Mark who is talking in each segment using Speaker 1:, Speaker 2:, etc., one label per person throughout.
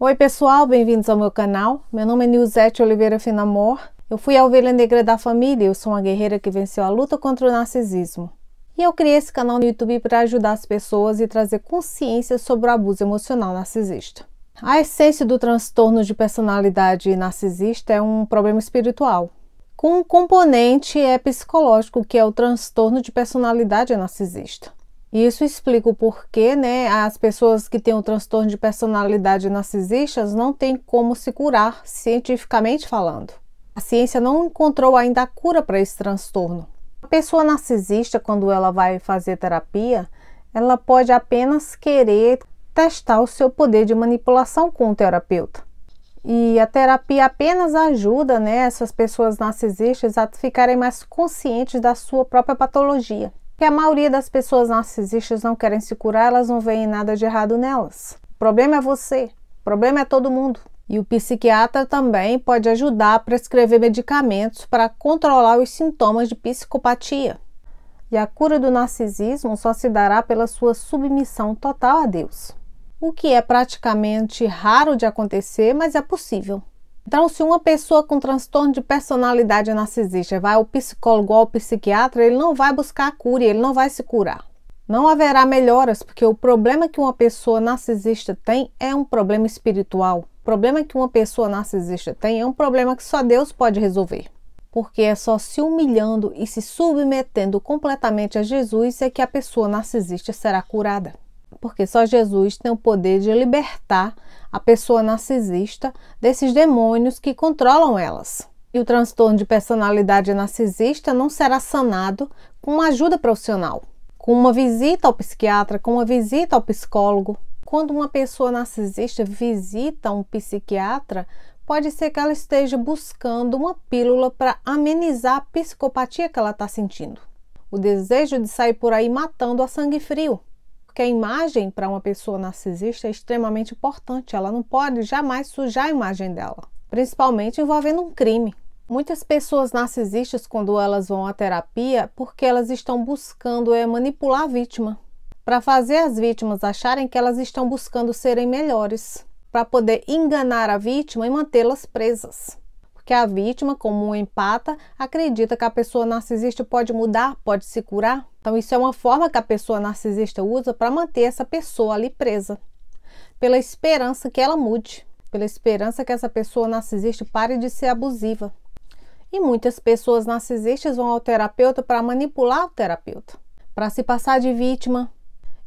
Speaker 1: Oi pessoal, bem-vindos ao meu canal. Meu nome é Nilzete Oliveira Finamor. Eu fui a ovelha negra da família, eu sou uma guerreira que venceu a luta contra o narcisismo. E eu criei esse canal no YouTube para ajudar as pessoas e trazer consciência sobre o abuso emocional narcisista. A essência do transtorno de personalidade narcisista é um problema espiritual, com um componente psicológico, que é o transtorno de personalidade narcisista. E isso explica o porquê, as pessoas que têm o transtorno de personalidade narcisista não têm como se curar, cientificamente falando. A ciência não encontrou ainda a cura para esse transtorno. A pessoa narcisista, quando ela vai fazer terapia, ela pode apenas querer testar o seu poder de manipulação com o terapeuta. E a terapia apenas ajuda, essas pessoas narcisistas a ficarem mais conscientes da sua própria patologia. Porque a maioria das pessoas narcisistas não querem se curar, elas não veem nada de errado nelas. O problema é você, o problema é todo mundo. E o psiquiatra também pode ajudar a prescrever medicamentos para controlar os sintomas de psicopatia. E a cura do narcisismo só se dará pela sua submissão total a Deus. O que é praticamente raro de acontecer, mas é possível. Então, se uma pessoa com transtorno de personalidade narcisista vai ao psicólogo ou ao psiquiatra, ele não vai buscar a cura, ele não vai se curar. Não haverá melhoras, porque o problema que uma pessoa narcisista tem é um problema espiritual. O problema que uma pessoa narcisista tem é um problema que só Deus pode resolver. Porque é só se humilhando e se submetendo completamente a Jesus é que a pessoa narcisista será curada. Porque só Jesus tem o poder de libertar a pessoa narcisista desses demônios que controlam elas. E o transtorno de personalidade narcisista não será sanado com uma ajuda profissional, com uma visita ao psiquiatra, com uma visita ao psicólogo. Quando uma pessoa narcisista visita um psiquiatra, pode ser que ela esteja buscando uma pílula para amenizar a psicopatia que ela está sentindo. O desejo de sair por aí matando a sangue frio. Porque a imagem para uma pessoa narcisista é extremamente importante. Ela não pode jamais sujar a imagem dela, principalmente envolvendo um crime. Muitas pessoas narcisistas, quando elas vão à terapia, porque elas estão buscando manipular a vítima, para fazer as vítimas acharem que elas estão buscando serem melhores, para poder enganar a vítima e mantê-las presas. Porque a vítima, como um empata, acredita que a pessoa narcisista pode mudar, pode se curar. Então isso é uma forma que a pessoa narcisista usa para manter essa pessoa ali presa, pela esperança que ela mude, pela esperança que essa pessoa narcisista pare de ser abusiva. E muitas pessoas narcisistas vão ao terapeuta para manipular o terapeuta, para se passar de vítima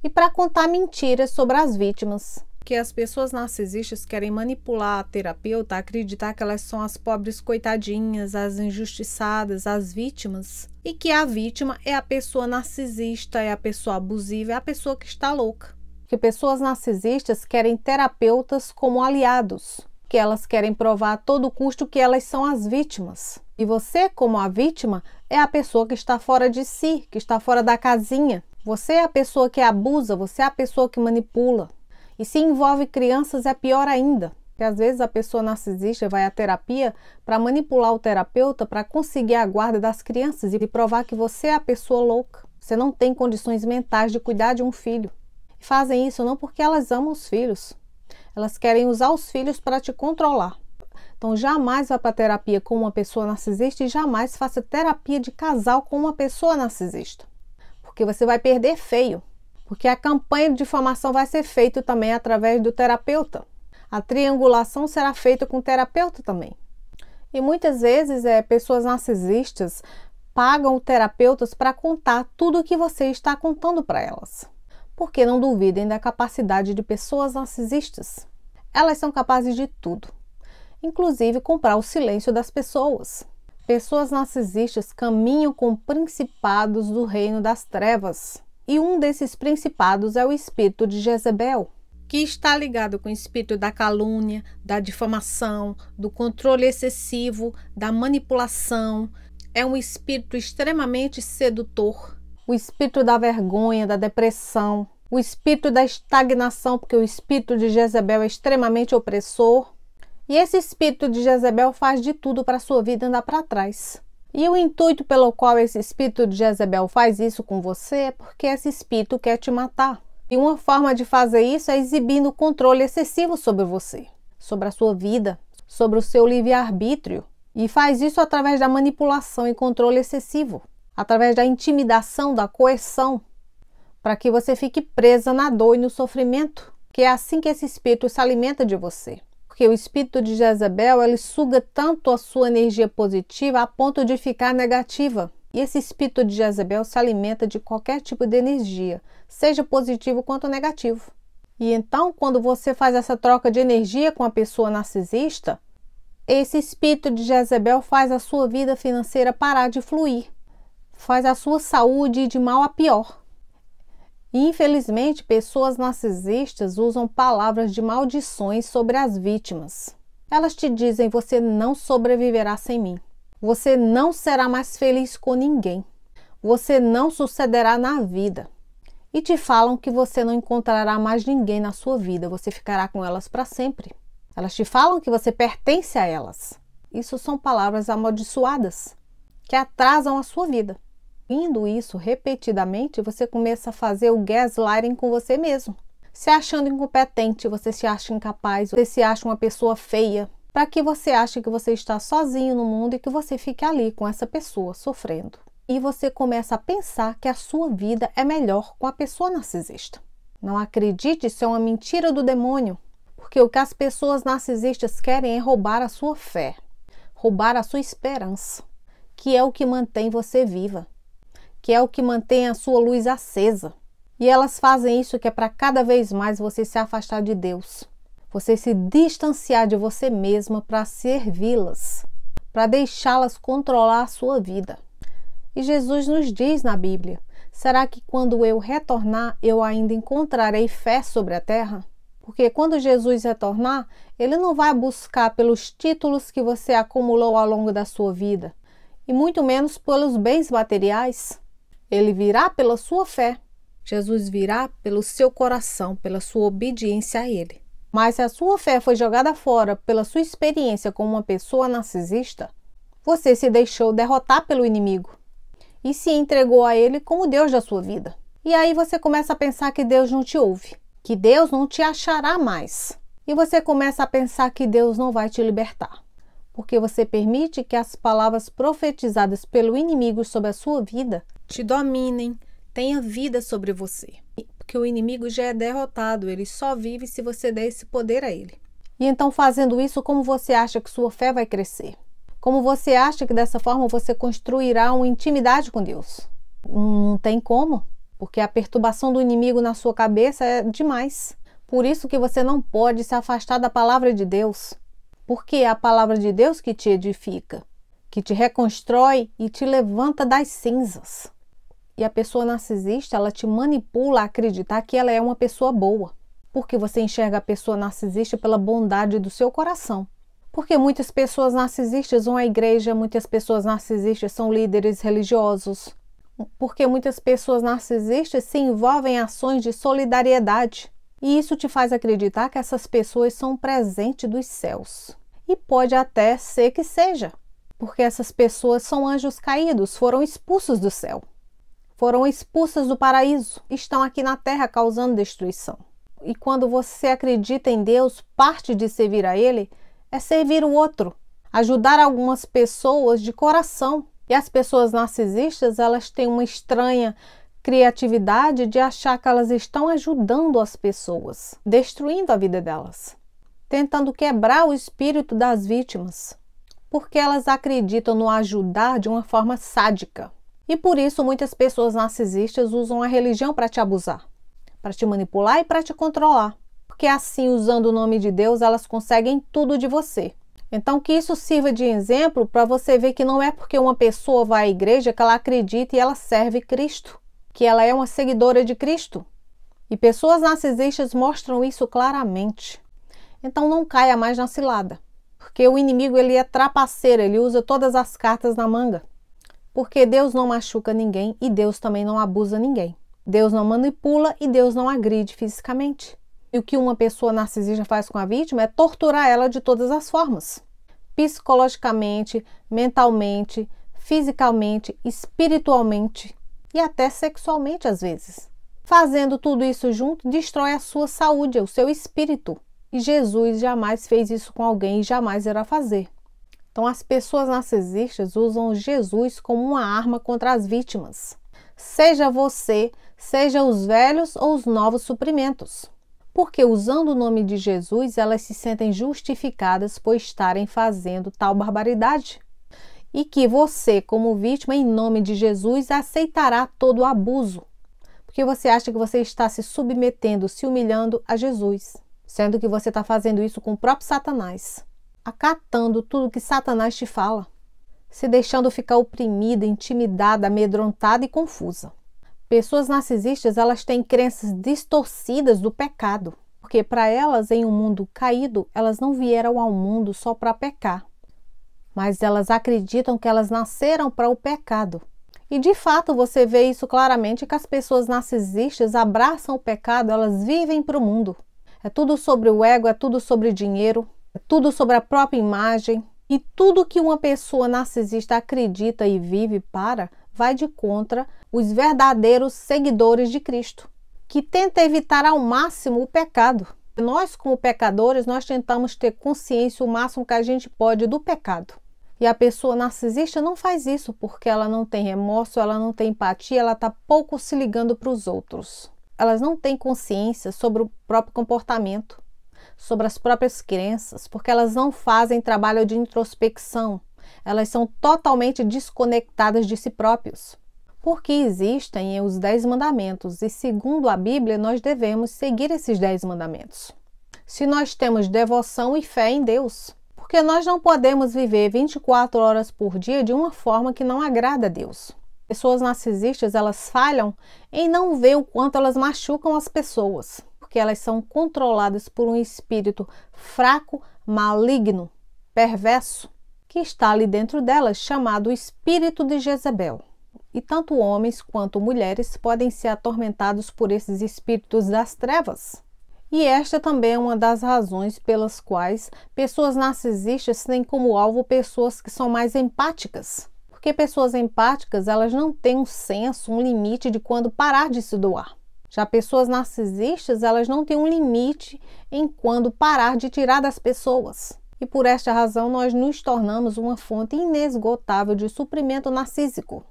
Speaker 1: e para contar mentiras sobre as vítimas. Que as pessoas narcisistas querem manipular a terapeuta a acreditar que elas são as pobres coitadinhas, as injustiçadas, as vítimas, e que a vítima é a pessoa narcisista, é a pessoa abusiva, é a pessoa que está louca. Que pessoas narcisistas querem terapeutas como aliados, que elas querem provar a todo custo que elas são as vítimas. E você, como a vítima, é a pessoa que está fora de si, que está fora da casinha. Você é a pessoa que abusa, você é a pessoa que manipula. E se envolve crianças é pior ainda, porque às vezes a pessoa narcisista vai à terapia para manipular o terapeuta para conseguir a guarda das crianças e provar que você é a pessoa louca. Você não tem condições mentais de cuidar de um filho. E fazem isso não porque elas amam os filhos, elas querem usar os filhos para te controlar. Então jamais vá para a terapia com uma pessoa narcisista e jamais faça terapia de casal com uma pessoa narcisista, porque você vai perder feio. Porque a campanha de difamação vai ser feita também através do terapeuta. A triangulação será feita com o terapeuta também. E muitas vezes pessoas narcisistas pagam terapeutas para contar tudo o que você está contando para elas. Porque não duvidem da capacidade de pessoas narcisistas. Elas são capazes de tudo, inclusive comprar o silêncio das pessoas. Pessoas narcisistas caminham com principados do reino das trevas. E um desses principados é o espírito de Jezebel, que está ligado com o espírito da calúnia, da difamação, do controle excessivo, da manipulação. É um espírito extremamente sedutor. O espírito da vergonha, da depressão, o espírito da estagnação, porque o espírito de Jezebel é extremamente opressor. E esse espírito de Jezebel faz de tudo para a sua vida andar para trás. E o intuito pelo qual esse espírito de Jezebel faz isso com você é porque esse espírito quer te matar. E uma forma de fazer isso é exibindo controle excessivo sobre você. sobre a sua vida, sobre o seu livre-arbítrio. E faz isso através da manipulação e controle excessivo, através da intimidação, da coerção, para que você fique presa na dor e no sofrimento, que é assim que esse espírito se alimenta de você. Porque o espírito de Jezabel, ele suga tanto a sua energia positiva a ponto de ficar negativa. E esse espírito de Jezabel se alimenta de qualquer tipo de energia, seja positivo quanto negativo. E então, quando você faz essa troca de energia com a pessoa narcisista, esse espírito de Jezabel faz a sua vida financeira parar de fluir, faz a sua saúde ir de mal a pior. E, infelizmente, pessoas narcisistas usam palavras de maldições sobre as vítimas. Elas te dizem: você não sobreviverá sem mim. Você não será mais feliz com ninguém. Você não sucederá na vida. E te falam que você não encontrará mais ninguém na sua vida. Você ficará com elas para sempre. Elas te falam que você pertence a elas. Isso são palavras amaldiçoadas que atrasam a sua vida. Indo isso repetidamente, você começa a fazer o gaslighting com você mesmo. Se achando incompetente, você se acha incapaz, você se acha uma pessoa feia, para que você ache que você está sozinho no mundo e que você fique ali com essa pessoa sofrendo. E você começa a pensar que a sua vida é melhor com a pessoa narcisista. Não acredite, isso é uma mentira do demônio, porque o que as pessoas narcisistas querem é roubar a sua fé, roubar a sua esperança, que é o que mantém você viva, que é o que mantém a sua luz acesa. E elas fazem isso que é para cada vez mais você se afastar de Deus, você se distanciar de você mesma para servi-las, para deixá-las controlar a sua vida. E Jesus nos diz na Bíblia: será que quando eu retornar, eu ainda encontrarei fé sobre a terra? Porque quando Jesus retornar, ele não vai buscar pelos títulos que você acumulou ao longo da sua vida, e muito menos pelos bens materiais. Ele virá pela sua fé. Jesus virá pelo seu coração, pela sua obediência a ele. Mas se a sua fé foi jogada fora pela sua experiência com uma pessoa narcisista, você se deixou derrotar pelo inimigo e se entregou a ele como Deus da sua vida. E aí você começa a pensar que Deus não te ouve, que Deus não te achará mais. E você começa a pensar que Deus não vai te libertar, porque você permite que as palavras profetizadas pelo inimigo sobre a sua vida te dominem, tenha vida sobre você. Porque o inimigo já é derrotado, ele só vive se você der esse poder a ele. E então, fazendo isso, como você acha que sua fé vai crescer? Como você acha que dessa forma você construirá uma intimidade com Deus? Não tem como, porque a perturbação do inimigo na sua cabeça é demais. Por isso que você não pode se afastar da palavra de Deus, porque é a palavra de Deus que te edifica, que te reconstrói e te levanta das cinzas. E a pessoa narcisista, ela te manipula a acreditar que ela é uma pessoa boa, porque você enxerga a pessoa narcisista pela bondade do seu coração. Porque muitas pessoas narcisistas vão à igreja, muitas pessoas narcisistas são líderes religiosos, porque muitas pessoas narcisistas se envolvem em ações de solidariedade. E isso te faz acreditar que essas pessoas são um presente dos céus. E pode até ser que seja, porque essas pessoas são anjos caídos, foram expulsos do céu. Foram expulsas do paraíso, estão aqui na terra causando destruição. E quando você acredita em Deus, parte de servir a Ele é servir o outro, ajudar algumas pessoas de coração. E as pessoas narcisistas, elas têm uma estranha criatividade de achar que elas estão ajudando as pessoas, destruindo a vida delas, tentando quebrar o espírito das vítimas, porque elas acreditam no ajudar de uma forma sádica. E por isso muitas pessoas narcisistas usam a religião para te abusar, para te manipular e para te controlar. Porque assim, usando o nome de Deus, elas conseguem tudo de você. Então que isso sirva de exemplo para você ver que não é porque uma pessoa vai à igreja que ela acredita e ela serve Cristo, que ela é uma seguidora de Cristo. E pessoas narcisistas mostram isso claramente. Então não caia mais na cilada, porque o inimigo ele é trapaceiro, ele usa todas as cartas na manga. Porque Deus não machuca ninguém e Deus também não abusa ninguém. Deus não manipula e Deus não agride fisicamente. E o que uma pessoa narcisista faz com a vítima é torturar ela de todas as formas. Psicologicamente, mentalmente, fisicamente, espiritualmente e até sexualmente às vezes. Fazendo tudo isso junto, destrói a sua saúde, o seu espírito. E Jesus jamais fez isso com alguém e jamais irá fazer. Então as pessoas narcisistas usam Jesus como uma arma contra as vítimas. Seja você, seja os velhos ou os novos suprimentos. Porque usando o nome de Jesus, elas se sentem justificadas por estarem fazendo tal barbaridade. E que você, como vítima, em nome de Jesus, aceitará todo o abuso. Porque você acha que você está se submetendo, se humilhando a Jesus. Sendo que você está fazendo isso com o próprio Satanás. Acatando tudo que Satanás te fala. Se deixando ficar oprimida, intimidada, amedrontada e confusa. Pessoas narcisistas, elas têm crenças distorcidas do pecado. Porque para elas, em um mundo caído, elas não vieram ao mundo só para pecar. Mas elas acreditam que elas nasceram para o pecado. E de fato você vê isso claramente que as pessoas narcisistas abraçam o pecado, elas vivem para o mundo. É tudo sobre o ego, é tudo sobre dinheiro, é tudo sobre a própria imagem. E tudo que uma pessoa narcisista acredita e vive para, vai de contra os verdadeiros seguidores de Cristo, que tenta evitar ao máximo o pecado. Nós, como pecadores, nós tentamos ter consciência o máximo que a gente pode do pecado. E a pessoa narcisista não faz isso porque ela não tem remorso, ela não tem empatia, ela está pouco se ligando para os outros. Elas não têm consciência sobre o próprio comportamento, sobre as próprias crenças, porque elas não fazem trabalho de introspecção. Elas são totalmente desconectadas de si próprios. Porque existem os 10 mandamentos e, segundo a Bíblia, nós devemos seguir esses 10 mandamentos. Se nós temos devoção e fé em Deus. Porque nós não podemos viver 24 horas por dia de uma forma que não agrada a Deus. Pessoas narcisistas, elas falham em não ver o quanto elas machucam as pessoas. Porque elas são controladas por um espírito fraco, maligno, perverso, que está ali dentro delas, chamado espírito de Jezebel. E tanto homens quanto mulheres podem ser atormentados por esses espíritos das trevas. E esta também é uma das razões pelas quais pessoas narcisistas têm como alvo pessoas que são mais empáticas. Porque pessoas empáticas, elas não têm um senso, um limite de quando parar de se doar. Já pessoas narcisistas, elas não têm um limite em quando parar de tirar das pessoas. E por esta razão, nós nos tornamos uma fonte inesgotável de suprimento narcísico.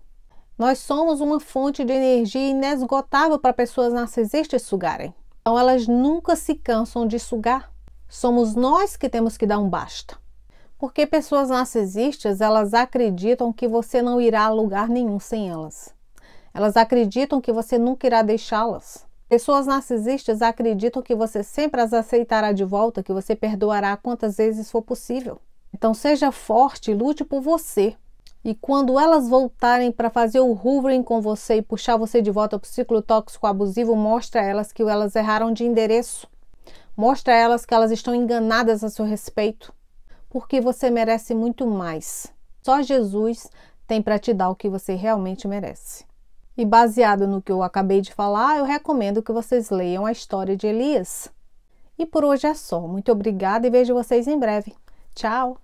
Speaker 1: Nós somos uma fonte de energia inesgotável para pessoas narcisistas sugarem. Então, elas nunca se cansam de sugar. Somos nós que temos que dar um basta. Porque pessoas narcisistas, elas acreditam que você não irá a lugar nenhum sem elas. Elas acreditam que você nunca irá deixá-las. Pessoas narcisistas acreditam que você sempre as aceitará de volta, que você perdoará quantas vezes for possível. Então, seja forte e lute por você. E quando elas voltarem para fazer o hoovering com você e puxar você de volta para o ciclo tóxico abusivo, mostra a elas que elas erraram de endereço. Mostra a elas que elas estão enganadas a seu respeito. Porque você merece muito mais. Só Jesus tem para te dar o que você realmente merece. E baseado no que eu acabei de falar, eu recomendo que vocês leiam a história de Elias. E por hoje é só. Muito obrigada e vejo vocês em breve. Tchau!